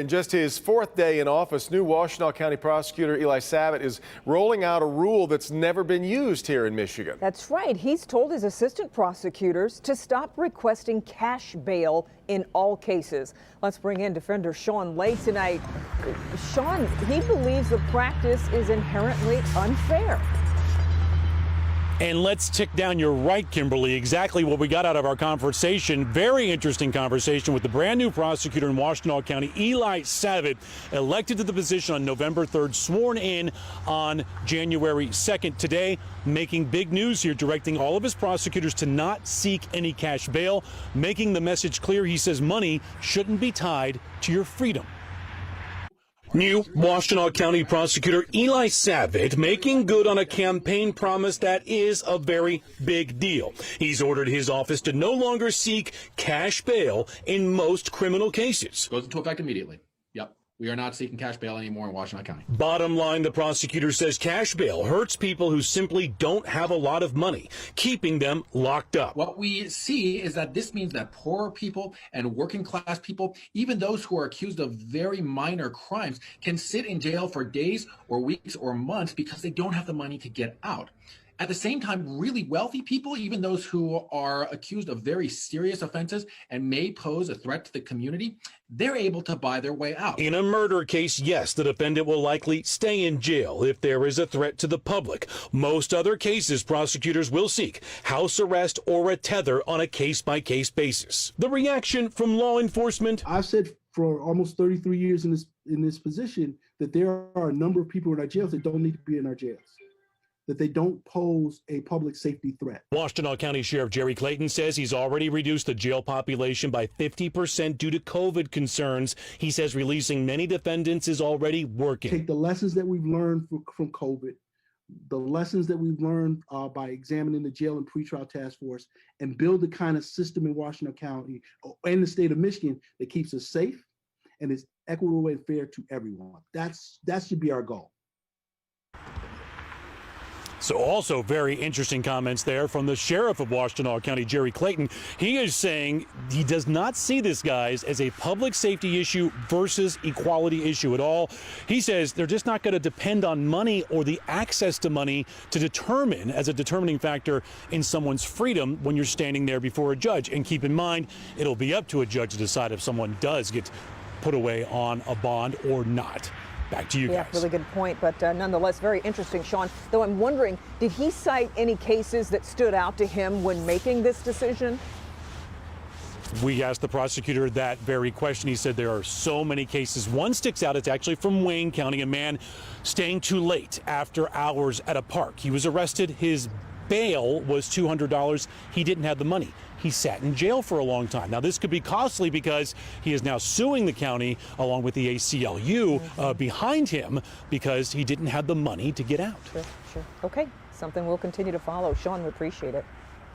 In just his fourth day in office, new Washtenaw County Prosecutor Eli Savitt is rolling out a rule that's never been used here in Michigan. That's right. He's told his assistant prosecutors to stop requesting cash bail in all cases. Let's bring in defender Sean Lay tonight. Sean, he believes the practice is inherently unfair. And let's tick down. You're right, Kimberly, exactly what we got out of our conversation. Very interesting conversation with the brand new prosecutor in Washtenaw County, Eli Savitt, elected to the position on November 3rd, sworn in on January 2nd. Today, making big news here, directing all of his prosecutors to not seek any cash bail, making the message clear. He says money shouldn't be tied to your freedom. New Washtenaw County Prosecutor Eli Savitt making good on a campaign promise that is a very big deal. He's ordered his office to no longer seek cash bail in most criminal cases. Goes into effect immediately. Yep. We are not seeking cash bail anymore in Washtenaw County. Bottom line, the prosecutor says cash bail hurts people who simply don't have a lot of money, keeping them locked up. What we see is that this means that poorer people and working class people, even those who are accused of very minor crimes, can sit in jail for days or weeks or months because they don't have the money to get out. At the same time, really wealthy people, even those who are accused of very serious offenses and may pose a threat to the community, they're able to buy their way out. In a murder case, yes, the defendant will likely stay in jail if there is a threat to the public. Most other cases, prosecutors will seek house arrest or a tether on a case-by-case basis. The reaction from law enforcement? I've said for almost 33 years in this position that there are a number of people in our jails that don't need to be in our jails, that they don't pose a public safety threat. Washtenaw County Sheriff Jerry Clayton says he's already reduced the jail population by 50% due to COVID concerns. He says releasing many defendants is already working. Take the lessons that we've learned from COVID, the lessons that we've learned by examining the jail and pretrial task force, and build the kind of system in Washtenaw County and the state of Michigan that keeps us safe and is equitable and fair to everyone. That should be our goal. So also very interesting comments there from the sheriff of Washtenaw County, Jerry Clayton. He is saying he does not see this, guys, as a public safety issue versus equality issue at all. He says they're just not going to depend on money or the access to money to determine as a determining factor in someone's freedom when you're standing there before a judge. And keep in mind, it'll be up to a judge to decide if someone does get put away on a bond or not. Back to you guys. Yeah, really good point, but nonetheless, very interesting, Sean. Though I'm wondering, did he cite any cases that stood out to him when making this decision? We asked the prosecutor that very question. He said there are so many cases. One sticks out. It's actually from Wayne County, a man staying too late after hours at a park. He was arrested. His bail was $200. He didn't have the money. He sat in jail for a long time. Now, this could be costly because he is now suing the county along with the ACLU behind him because he didn't have the money to get out. Sure. Okay, something we'll continue to follow. Sean, we appreciate it.